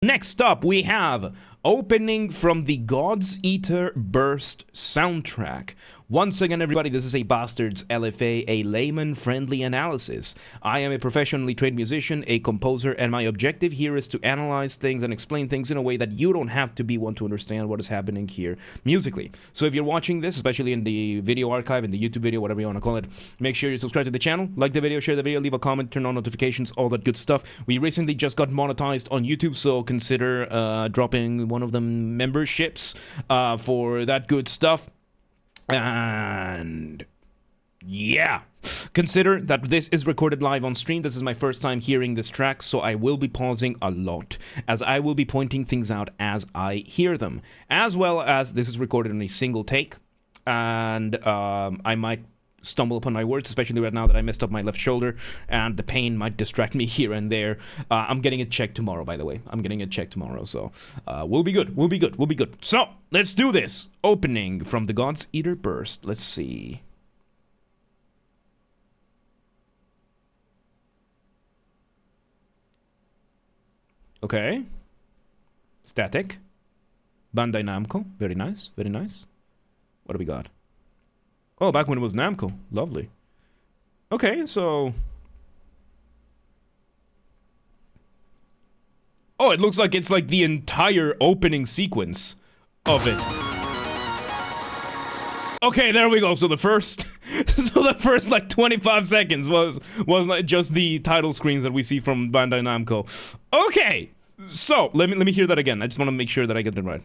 Next up, we have opening from the God's Eater Burst soundtrack. Once again, everybody, this is a Basterd's LFA, a layman-friendly analysis. I am a professionally trained musician, a composer, and my objective here is to analyze things and explain things in a way that you don't have to be one to understand what is happening here musically. So if you're watching this, especially in the video archive, in the YouTube video, whatever you want to call it, make sure you subscribe to the channel, like the video, share the video, leave a comment, turn on notifications, all that good stuff. We recently just got monetized on YouTube, so consider dropping one of the memberships for that good stuff. And yeah, consider that this is recorded live on stream. This is my first time hearing this track, so I will be pausing a lot, as I will be pointing things out as I hear them, as well as this is recorded in a single take, and I might stumble upon my words, especially right now that I messed up my left shoulder, and the pain might distract me here and there. I'm getting it checked tomorrow, by the way. I'm getting it checked tomorrow, so we'll be good. We'll be good. We'll be good. So, let's do this. Opening from the God's Eater Burst. Let's see. Okay. Static. Bandai Namco. Very nice. Very nice. What do we got? Oh, back when it was Namco. Lovely. Okay, so... Oh, it looks like it's like the entire opening sequence of it. Okay, there we go. So the first... so the first, like, 25 seconds was like just the title screens that we see from Bandai Namco. Okay! So, let me hear that again. I just want to make sure that I get it right.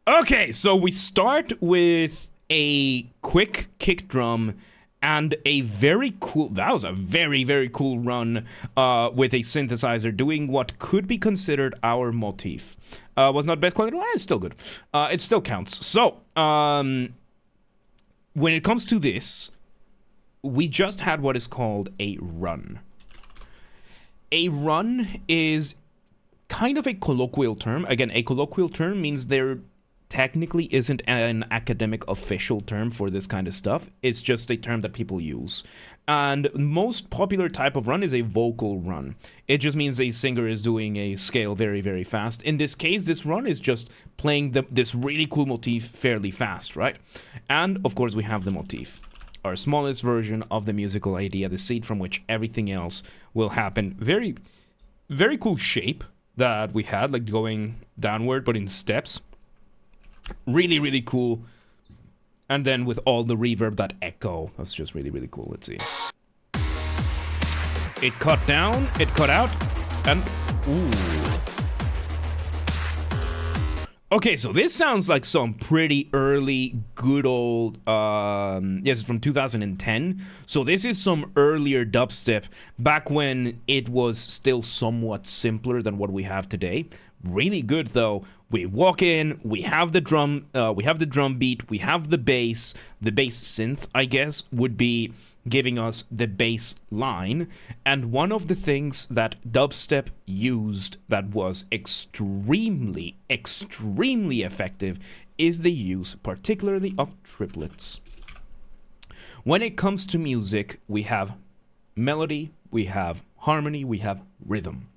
Okay, so we start with a quick kick drum and a very cool, that was a very, very cool run with a synthesizer doing what could be considered our motif. Was not best quality, well, it's still good. It still counts. So, when it comes to this, we just had what is called a run. A run is kind of a colloquial term. Again, a colloquial term means there technically isn't an academic official term for this kind of stuff. It's just a term that people use. And most popular type of run is a vocal run. It just means a singer is doing a scale very, very fast. In this case, this run is just playing this really cool motif fairly fast, right? And, of course, we have the motif. Our smallest version of the musical idea, the seed from which everything else will happen. Very, very cool shape that we had, like going downward, but in steps. Really, really cool. And then with all the reverb, that echo, that's just really, really cool. Let's see. It cut down, it cut out, and ooh. Okay, so this sounds like some pretty early, good old, yes, it's from 2010. So this is some earlier dubstep, back when it was still somewhat simpler than what we have today. Really good though. We walk in, we have the drum beat, we have the bass synth, I guess, would be giving us the bass line. And one of the things that dubstep used that was extremely, extremely effective is the use, particularly of triplets. When it comes to music, we have melody, we have harmony, we have rhythm.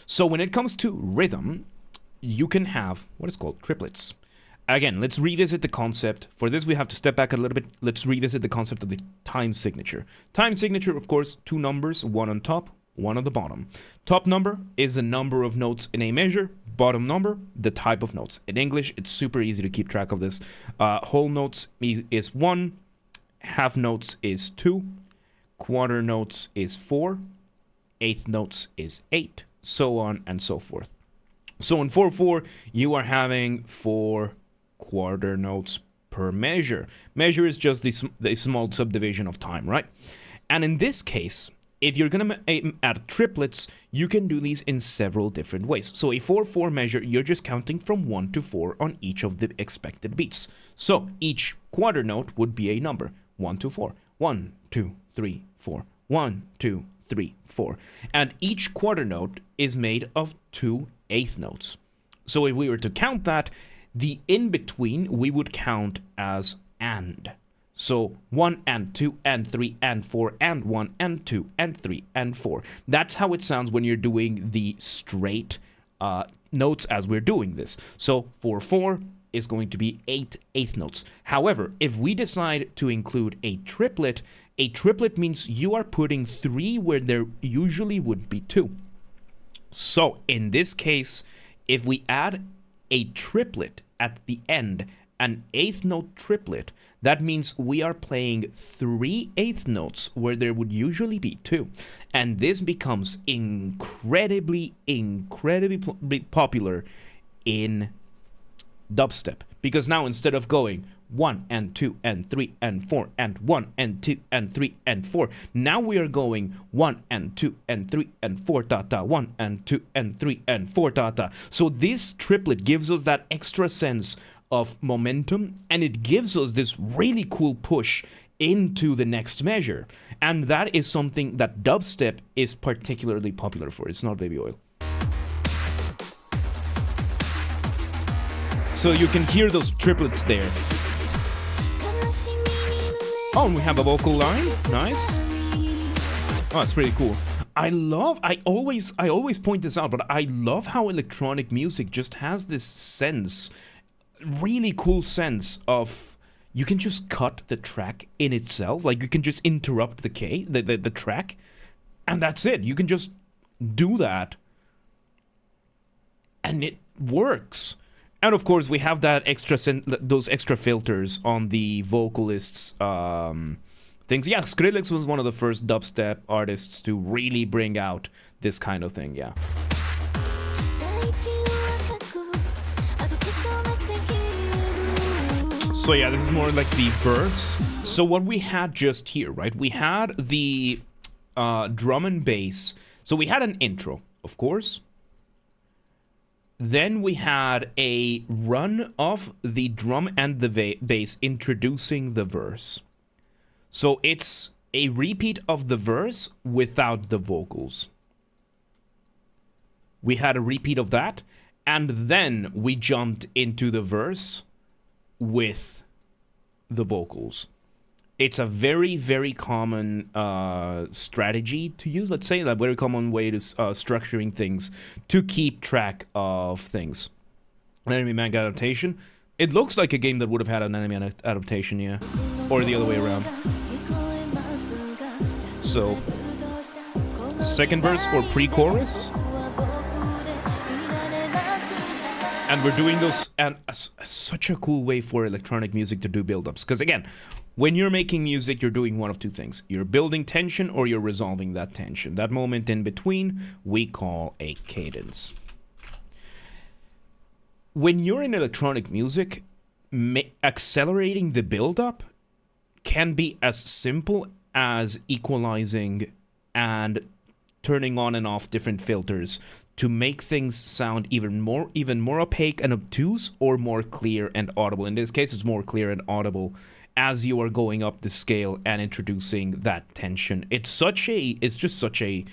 So when it comes to rhythm, you can have what is called triplets. Again, let's revisit the concept. For this, we have to step back a little bit. Let's revisit the concept of the time signature. Time signature, of course, two numbers, one on top, one on the bottom. Top number is the number of notes in a measure. Bottom number, the type of notes. In English, it's super easy to keep track of this. Whole notes is 1, half notes is 2, quarter notes is 4, eighth notes is 8, so on and so forth. So in 4/4, you are having 4 quarter notes per measure. Measure is just the small subdivision of time, right? And in this case, if you're going to add triplets, you can do these in several different ways. So a 4/4 measure, you're just counting from 1 to 4 on each of the expected beats. So each quarter note would be a number, 1 to 4. 1, 2, 3, 4. 1, 2, 3, 4. And each quarter note is made of 2 eighth notes. So if we were to count that, the in-between we would count as and. So 1 and 2 and 3 and 4 and 1 and 2 and 3 and 4. That's how it sounds when you're doing the straight notes as we're doing this. So 4/4 is going to be 8 eighth notes. However, if we decide to include a triplet means you are putting 3 where there usually would be 2. So in this case, if we add a triplet at the end, an eighth note triplet, that means we are playing 3 eighth notes where there would usually be 2. And this becomes incredibly popular in dubstep. Because now instead of going 1 and 2 and 3 and 4 and 1 and 2 and 3 and 4, now we are going 1 and 2 and 3 and 4 1 and 2 and 3 and 4 So this triplet gives us that extra sense of momentum, and it gives us this really cool push into the next measure. And that is something that dubstep is particularly popular for. It's not Baby Oil. So you can hear those triplets there. Oh, and we have a vocal line. Nice. Oh, it's pretty cool. I always point this out, but I love how electronic music just has this sense, really cool sense of, you can just cut the track in itself. Like, you can just interrupt the track, and that's it. You can just do that, and it works. And of course, we have that those extra filters on the vocalists' things. Yeah, Skrillex was one of the first dubstep artists to really bring out this kind of thing. Yeah. So yeah, this is more like the verse. So what we had just here, right? We had the drum and bass. So we had an intro, of course. Then we had a run of the drum and the bass introducing the verse. So it's a repeat of the verse without the vocals. We had a repeat of that, and then we jumped into the verse with the vocals. It's a very, very common strategy to use, let's say, a very common way to structuring things to keep track of things. An anime manga adaptation. It looks like a game that would have had an anime adaptation, yeah. Or the other way around. So, second verse or pre-chorus. And we're doing those, and such a cool way for electronic music to do build-ups. Because again, when you're making music, you're doing one of two things. You're building tension or you're resolving that tension. That moment in between, we call a cadence. When you're in electronic music, accelerating the build-up can be as simple as equalizing and turning on and off different filters to make things sound even more opaque and obtuse, or more clear and audible. In this case, it's more clear and audible as you are going up the scale and introducing that tension. It's just such a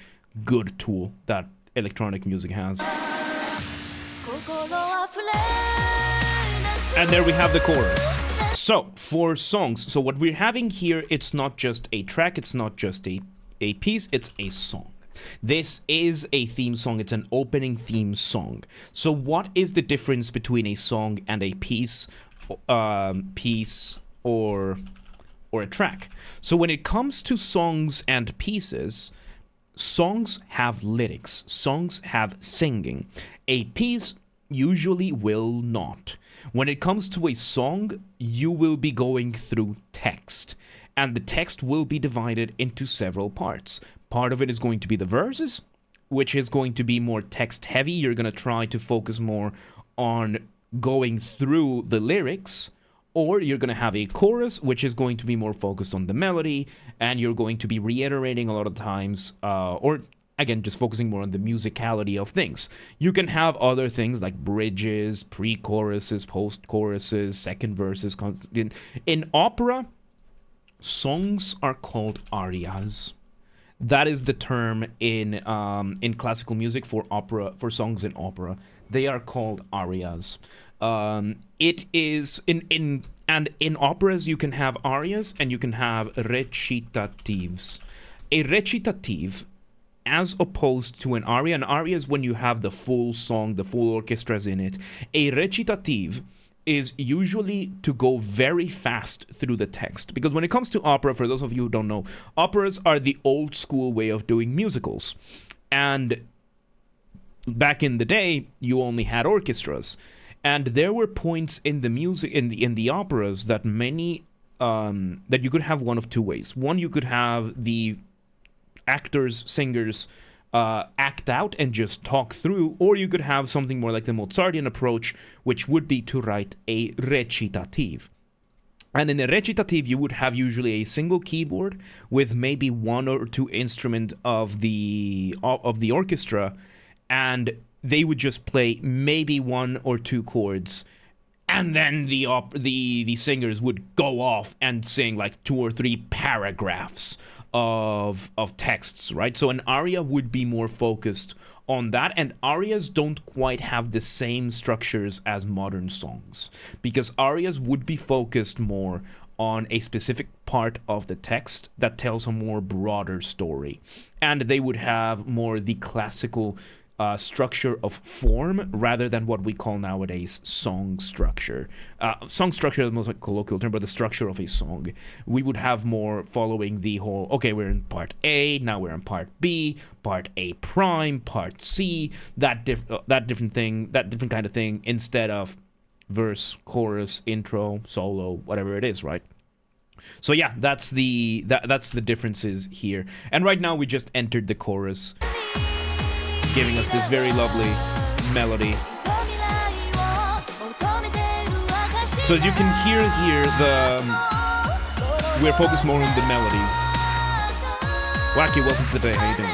good tool that electronic music has. And there we have the chorus. So, for songs, so what we're having here, it's not just a track, it's not just a piece, it's a song. This is a theme song. It's an opening theme song. So what is the difference between a song and a piece or a track? So when it comes to songs and pieces, songs have lyrics. Songs have singing. A piece usually will not. When it comes to a song, you will be going through text, and the text will be divided into several parts. Part of it is going to be the verses, which is going to be more text heavy. You're going to try to focus more on going through the lyrics, or you're going to have a chorus, which is going to be more focused on the melody, and you're going to be reiterating a lot of times, or again, just focusing more on the musicality of things. You can have other things like bridges, pre-choruses, post-choruses, second verses. In opera, songs are called arias. That is the term in classical music for opera, for songs in opera. They are called arias. It is in And in operas, you can have arias and you can have recitatives. A recitative, as opposed to an aria is when you have the full song, the full orchestra's in it. A recitative is usually to go very fast through the text. Because when it comes to opera, for those of you who don't know, operas are the old school way of doing musicals. And back in the day, you only had orchestras. And there were points in the music, in the operas, that that you could have one of two ways. One, you could have the actors, singers, act out and just talk through, or you could have something more like the Mozartian approach, which would be to write a recitative. And in a recitative, you would have usually a single keyboard with maybe one or two instruments of the orchestra, and they would just play maybe one or two chords, and then the singers would go off and sing like 2 or 3 paragraphs of texts, right? So an aria would be more focused on that, and arias don't quite have the same structures as modern songs, because arias would be focused more on a specific part of the text that tells a more broader story, and they would have more the classical structure of form rather than what we call nowadays song structure. Song structure is the most like colloquial term, but the structure of a song. We would have more following the whole, okay, we're in part A, now we're in part B, part A prime, part C, that different kind of thing, instead of verse, chorus, intro, solo, whatever it is, right? So yeah, that's the differences here. And right now we just entered the chorus, giving us this very lovely melody. So as you can hear here, we're focused more on the melodies. Wacky, welcome to the day. How you doing?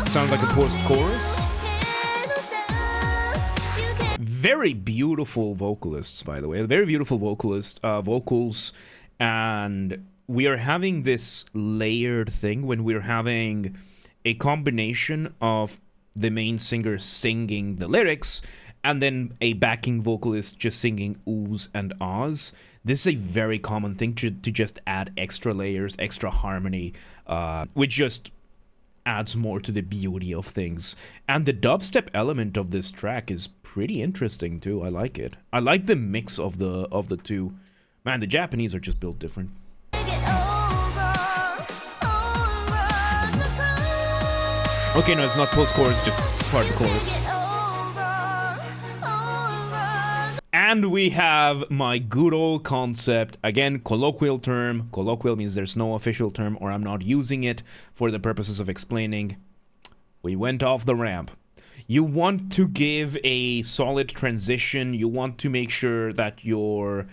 Sounds like a post-chorus. Very beautiful vocalists, by the way. Very beautiful vocals. And we are having this layered thing when we're having a combination of the main singer singing the lyrics and then a backing vocalist just singing oohs and ahs. This is a very common thing to just add extra layers, extra harmony, which just adds more to the beauty of things. And the dubstep element of this track is pretty interesting too. I like it. I like the mix of the two. Man, the Japanese are just built different. Okay, no, it's not post-chorus, just part of the chorus. And we have my good old concept. Again, colloquial term. Colloquial means there's no official term, or I'm not using it for the purposes of explaining. We went off the ramp. You want to give a solid transition. You want to make sure that your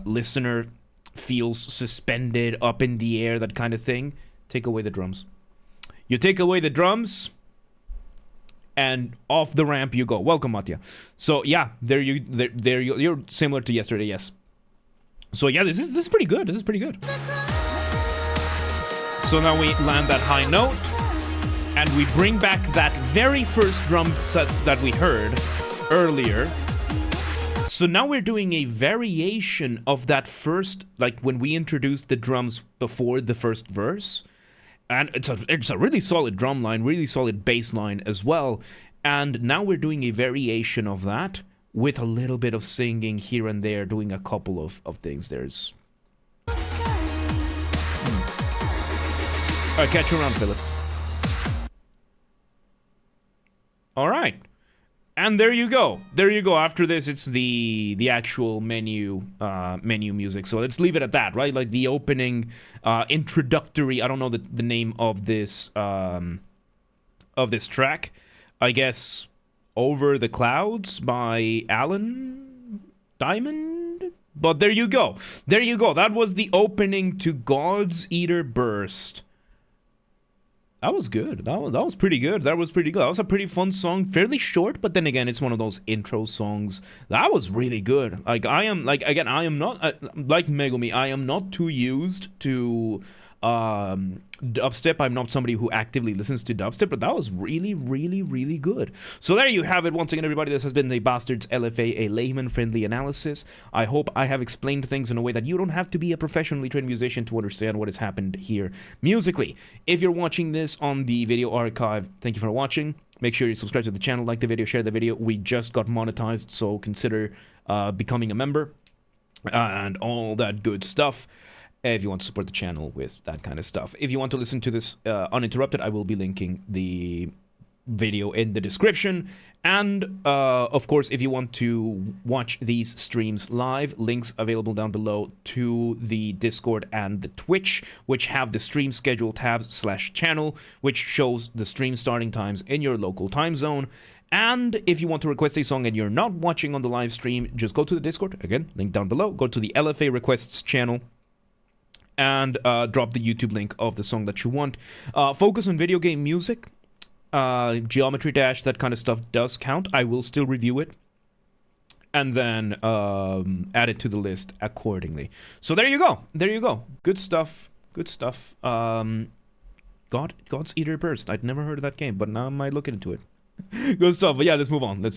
listener feels suspended up in the air, that kind of thing. Take away the drums. You take away the drums, and off the ramp you go. Welcome, Mattia. So yeah, you're similar to yesterday, yes. So yeah, this is pretty good. This is pretty good. So now we land that high note, and we bring back that very first drum set that we heard earlier. So now we're doing a variation of that first, like when we introduced the drums before the first verse. And it's a really solid drum line, really solid bass line as well. And now we're doing a variation of that with a little bit of singing here and there, doing a couple of things. There's... Alright, catch you around, Philip. Alright. And there you go. There you go. After this, it's the actual menu music. So let's leave it at that, right? Like the opening, introductory. I don't know the name of this track. I guess "Over the Clouds" by Alan Diamond. But there you go. There you go. That was the opening to God's Eater Burst. That was good. That was pretty good. That was pretty good. That was a pretty fun song. Fairly short, but then again, it's one of those intro songs. That was really good. Like I am, like again, I am not like Megumi. I am not too used to dubstep. I'm not somebody who actively listens to dubstep, but that was really, really, really good. So there you have it. Once again, everybody, this has been the Basterd's LFA, a layman-friendly analysis. I hope I have explained things in a way that you don't have to be a professionally trained musician to understand what has happened here musically. If you're watching this on the video archive, thank you for watching. Make sure you subscribe to the channel, like the video, share the video. We just got monetized, so consider becoming a member and all that good stuff. If you want to support the channel with that kind of stuff. If you want to listen to this uninterrupted, I will be linking the video in the description. And, of course, if you want to watch these streams live, links available down below to the Discord and the Twitch, which have the stream schedule tab /channel, which shows the stream starting times in your local time zone. And if you want to request a song and you're not watching on the live stream, just go to the Discord. Again, link down below. Go to the LFA requests channel and drop the YouTube link of the song that you want. Focus on video game music. Geometry Dash, that kind of stuff does count. I will still review it. And then add it to the list accordingly. So there you go. There you go. Good stuff. Good stuff. God's Eater Burst. I'd never heard of that game, but now I might look into it. Good stuff. But yeah, let's move on. Let's